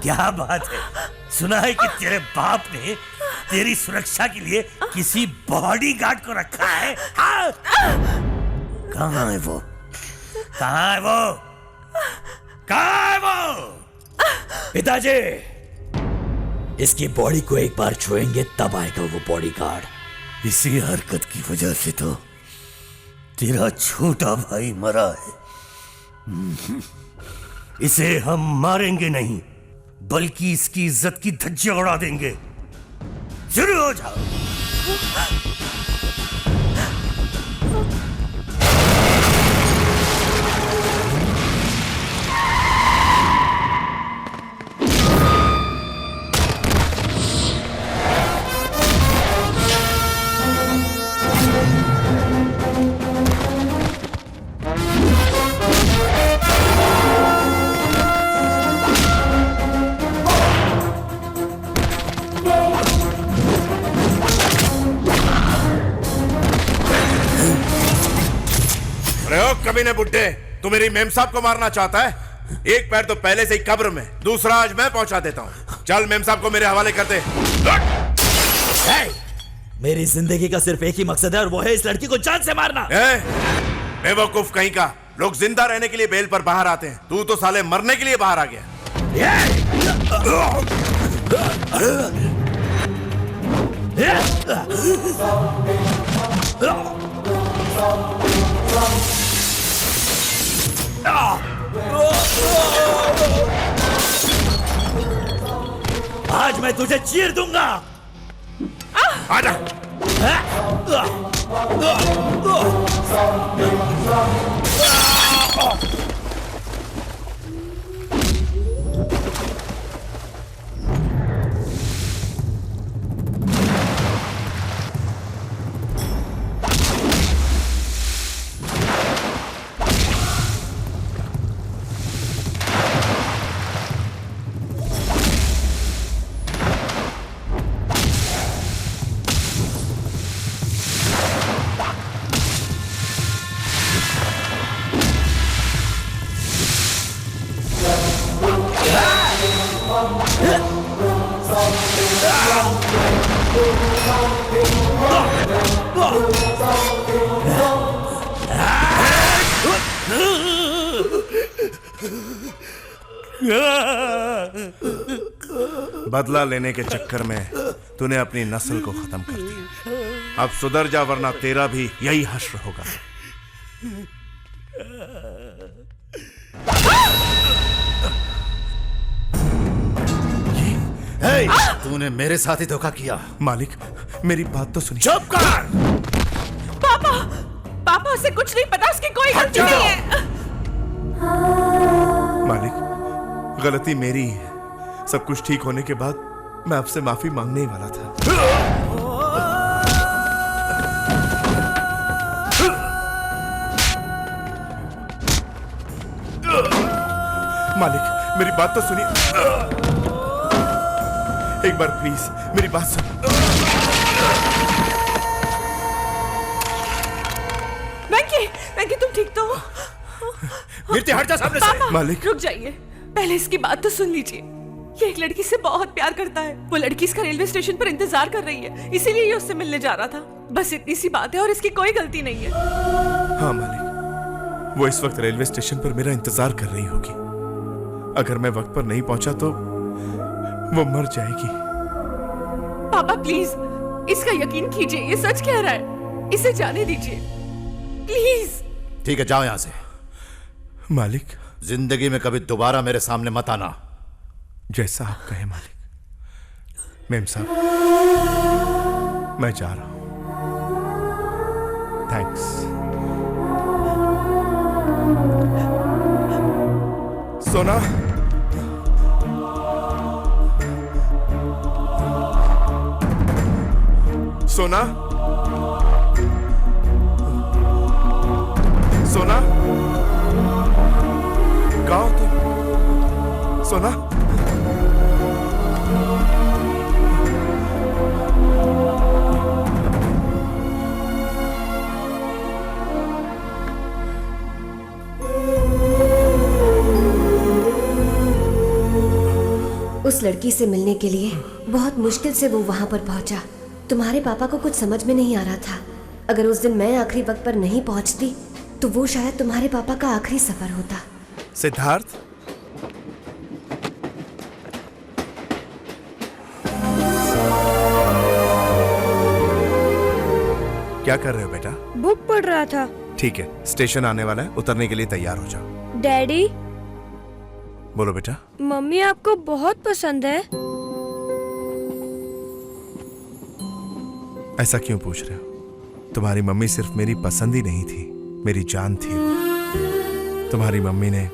क्या बात है? सुना है कि तेरे बाप ने तेरी सुरक्षा के लिए किसी बॉडीगार्ड को रखा है। हाँ? कहाँ है वो? कहाँ है वो? कहाँ है वो? पिताजी, इसकी बॉडी को एक बार छुएंगे तब आएगा वो बॉडीगार्ड। इसी हरकत की वजह से तो तेरा छोटा भाई मरा है। इसे हम मारेंगे नहीं, बल्कि इसकी इज्जत की धज्जियां उड़ा देंगे। शुरू हो जाओ। कमीने बुड्ढे, तू मेरी मेम साहब को मारना चाहता है? एक पैर तो पहले से ही कब्र में, दूसरा आज मैं पहुंचा देता हूं। चल मेम साहब को मेरे हवाले कर दे। मेरी जिंदगी का सिर्फ एक ही मकसद है और वो है इस लड़की को जान से मारना। बेवकूफ कहीं का, लोग जिंदा रहने के लिए बेल पर बाहर आते हैं, तू तो साले मरने के लिए बाहर आ गया। आज मैं तुझे चीर दूंगा। आजा। बदला लेने के चक्कर में तूने अपनी नस्ल को खत्म कर दिया। अब सुधर जा वरना तेरा भी यही हश्र होगा। तूने मेरे साथ ही धोखा किया। मालिक, मेरी बात तो सुनिए। चुप कर। पापा, पापा उसे कुछ नहीं पता, उसकी कोई गलती नहीं है। मालिक, गलती मेरी ही है। सब कुछ ठीक होने के बाद मैं आपसे माफी मांगने ही वाला था। मालिक, मेरी बात तो सुनिए। एक बार प्लीज मेरी बात सुन। वेंकी, वेंकी तुम ठीक तो हो? गिरते हट जा सामने से। मालिक, रुक जाइए, पहले इसकी बात तो सुन लीजिए। ये एक लड़की से बहुत प्यार करता है। वो लड़की इसका रेलवे स्टेशन पर इंतजार कर रही है, इसीलिए ये उससे मिलने जा रहा था। बस इतनी सी बात है और इसकी कोई गलती नहीं है। हाँ मालिक, वो इस वक्त रेलवे स्टेशन पर मेरा इंतजार कर रही होगी। अगर मैं वक्त पर नहीं पहुंचा तो वो मर जाएगी। पापा प्लीज, इसका यकीन कीजिए, ये सच कह रहा है। इसे जाने दीजिए प्लीज। ठीक है, जाओ यहां से। मालिक, जिंदगी में कभी दोबारा मेरे सामने मत आना। जैसा आप कहें मालिक। मेम साहब, मैं जा रहा हूं। थैंक्स। सोना, सोना, सोना, कहाँ हो तुम? सोना, उस लड़की से मिलने के लिए बहुत मुश्किल से वो वहाँ पर पहुँचा। तुम्हारे पापा को कुछ समझ में नहीं आ रहा था। अगर उस दिन मैं आखिरी वक्त पर नहीं पहुँचती तो वो शायद तुम्हारे पापा का आखिरी सफर होता। सिद्धार्थ, क्या कर रहे हो बेटा? बुक पढ़ रहा था। ठीक है, स्टेशन आने वाला है, उतरने के लिए तैयार हो जाओ। डैडी, बोलो बेटा। मम्मी आपको बहुत पसंद है। ऐसा क्यों पूछ रहे हो? तुम्हारी मम्मी सिर्फ मेरी पसंद ही नहीं थी, मेरी जान थी वो। तुम्हारी मम्मी ने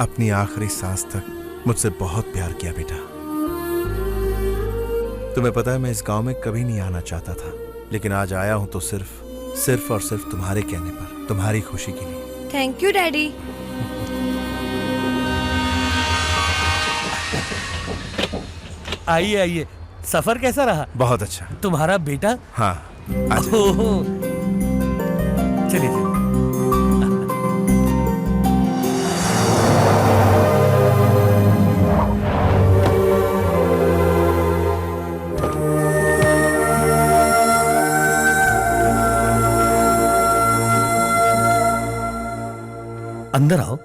अपनी आखिरी सांस तक मुझसे बहुत प्यार किया बेटा। तुम्हें पता है मैं इस गांव में कभी नहीं आना चाहता था, लेकिन आज आया हूं तो सिर्फ और सिर्फ तुम्हारे कहने पर, तुम्हारी खुशी के लिए। Thank you daddy. आइए आइए, सफर कैसा रहा? बहुत अच्छा। तुम्हारा बेटा? हाँ, आजा। ओहो, चलिए चलिए। अंदर आओ।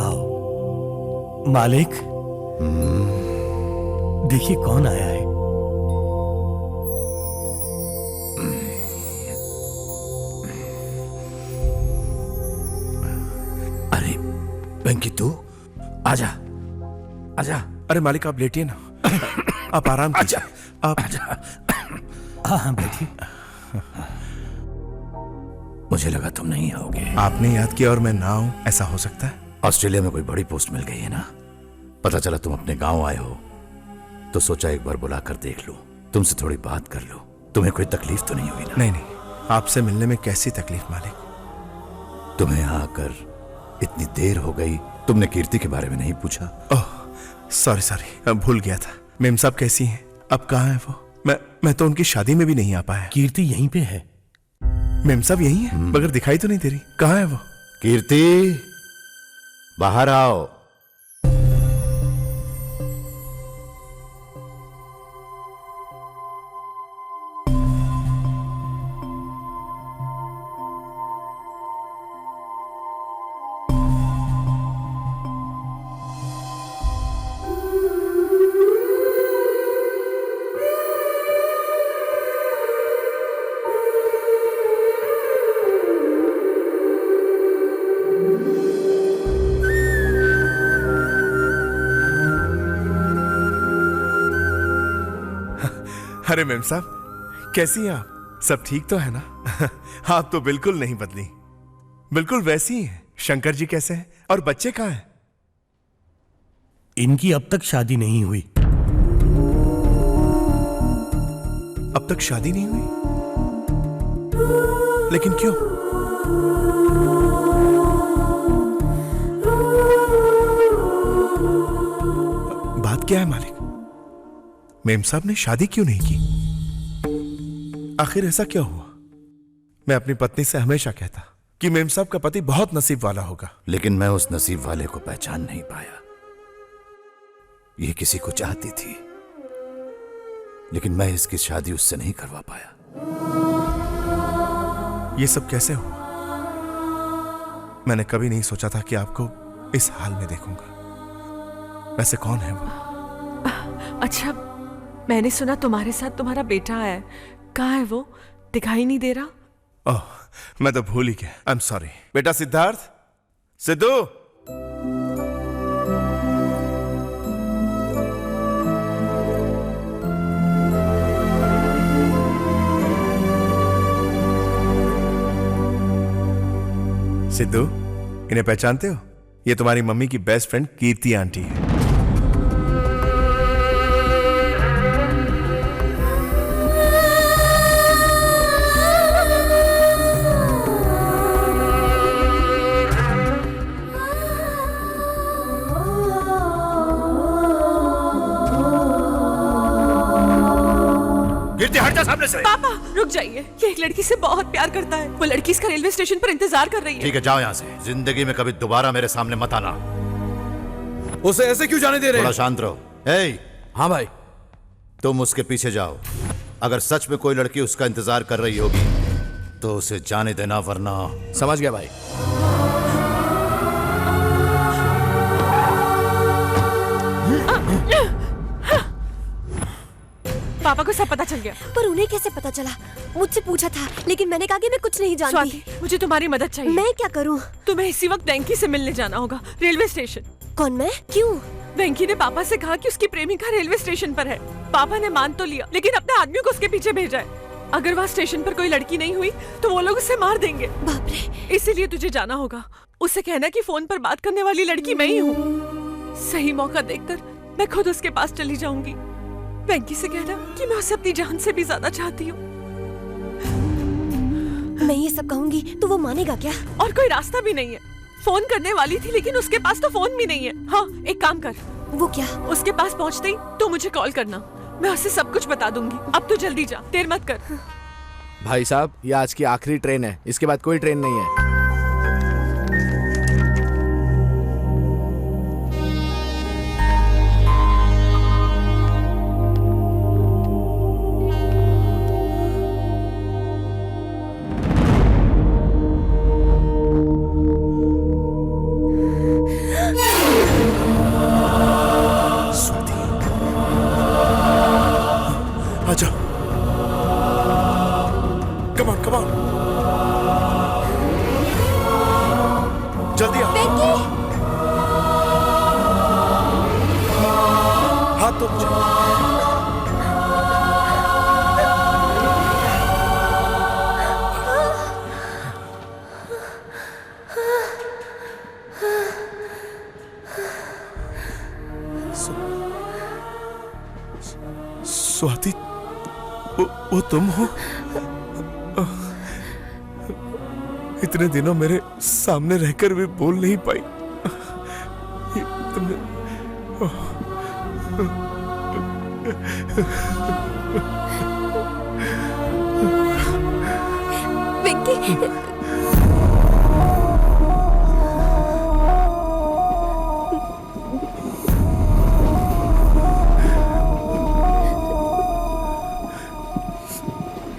आओ। मालिक, देखिए कौन आया है। अरे वेंकी, तू आजा आजा। अरे मालिक, आप लेटिए ना। आप आराम कीजिए। आप हाँ हाँ बैठिए। मुझे लगा तुम नहीं आओगे। आपने याद किया और मैं ना आऊं, ऐसा हो सकता है? ऑस्ट्रेलिया में कोई बड़ी पोस्ट मिल गई है ना, पता चला तुम अपने गांव आए हो, तो सोचा एक बार बुलाकर देख लो, तुमसे थोड़ी बात कर लो। तुम्हें कोई तकलीफ तो नहीं हुई ना? नहीं नहीं, आपसे मिलने में कैसी तकलीफ मालिक। तुम्हें यहाँ आकर इतनी देर हो गई, तुमने कीर्ति के बारे में नहीं पूछा? ओह सॉरी, भूल गया था। मेम साहब कैसी हैं? अब कहाँ है वो? मैं तो उनकी शादी में भी नहीं आ पाया। कीर्ति यहीं पे है। मेम साहब यही है, मगर दिखाई तो नहीं दे रही। कहाँ है वो? कीर्ति, बाहर आओ। अरे मेम साहब, कैसी हैं आप? सब ठीक तो है ना? आप तो बिल्कुल नहीं बदली, बिल्कुल वैसी ही हैं। शंकर जी कैसे हैं? और बच्चे कहाँ हैं? इनकी अब तक शादी नहीं हुई। अब तक शादी नहीं हुई? लेकिन क्यों? बात क्या है मालिक? मेम साहब ने शादी क्यों नहीं की? आखिर ऐसा क्या हुआ? मैं अपनी पत्नी से हमेशा कहता कि मेम साहब का पति बहुत नसीब वाला होगा, लेकिन मैं उस नसीब वाले को पहचान नहीं पाया। ये किसी को चाहती थी, लेकिन मैं इसकी शादी उससे नहीं करवा पाया। ये सब कैसे हुआ? मैंने कभी नहीं सोचा था कि आपको इस हाल में देखूंगा। वैसे कौन है वो? अच्छा, मैंने सुना तुम्हारे साथ तुम्हारा बेटा आया है। कहाँ है वो? दिखाई नहीं दे रहा। ओह, मैं तो भूल ही गया। I am sorry. बेटा सिद्धार्थ, सिद्धू, सिद्धू, इन्हें पहचानते हो? ये तुम्हारी मम्मी की बेस्ट फ्रेंड कीर्ति आंटी है। कीर्ति, हट जा सामने से। पापा रुक जाइए, ये एक लड़की से बहुत प्यार करता है। वो लड़की इसका रेलवे स्टेशन पर इंतजार कर रही है। ठीक है, जाओ यहाँ से। जिंदगी में कभी दोबारा मेरे सामने मत आना। उसे ऐसे क्यों जाने दे रहे थोड़ा हैं? शांत रहो। ए, हाँ भाई। तुम उसके पीछे जाओ। अगर सच में कोई लड़की उसका इंतजार कर रही होगी तो उसे जाने देना, वरना। समझ गया भाई। पापा को सब पता चल गया। पर उन्हें कैसे पता चला? मुझसे पूछा था, लेकिन मैंने कहा कि मैं कुछ नहीं जानती। स्वाति, मुझे तुम्हारी मदद चाहिए। मैं क्या करूं? तुम्हें इसी वक्त वेंकी से मिलने जाना होगा, रेलवे स्टेशन। कौन, मैं? क्यों? वेंकी ने पापा से कहा कि उसकी प्रेमिका रेलवे स्टेशन पर है। पापा ने मान तो लिया, लेकिन अपने आदमियों को उसके पीछे भेजा है। अगर वहाँ स्टेशन पर कोई लड़की नहीं हुई तो वो लोग उसे मार देंगे। बाप रे। इसीलिए तुझे जाना होगा। उससे कहना कि फोन पर बात करने वाली लड़की मैं ही हूँ। सही मौका देखकर मैं खुद उसके पास चली जाऊंगी। वेंकी से कहना कि मैं उसे अपनी जान से भी ज्यादा चाहती हूँ। मैं ये सब कहूंगी तो वो मानेगा क्या? और कोई रास्ता भी नहीं है। फोन करने वाली थी, लेकिन उसके पास तो फोन भी नहीं है। हाँ, एक काम कर। वो क्या? उसके पास पहुँचते ही तो मुझे कॉल करना, मैं उसे सब कुछ बता दूंगी। अब तू जल्दी जा, देर मत कर। भाई साहब, ये आज की आखिरी ट्रेन है, इसके बाद कोई ट्रेन नहीं है। स्वाति, आजा। Come on, come on. जल्दी आ। हाथ तो मुझे। स्वाति, वो तुम हो? इतने दिनों मेरे सामने रहकर भी बोल नहीं पाई। ये तुमने वेंकी,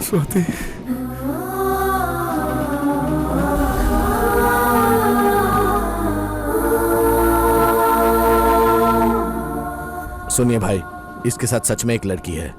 स्वाति, सुनिए भाई, इसके साथ सच में एक लड़की है।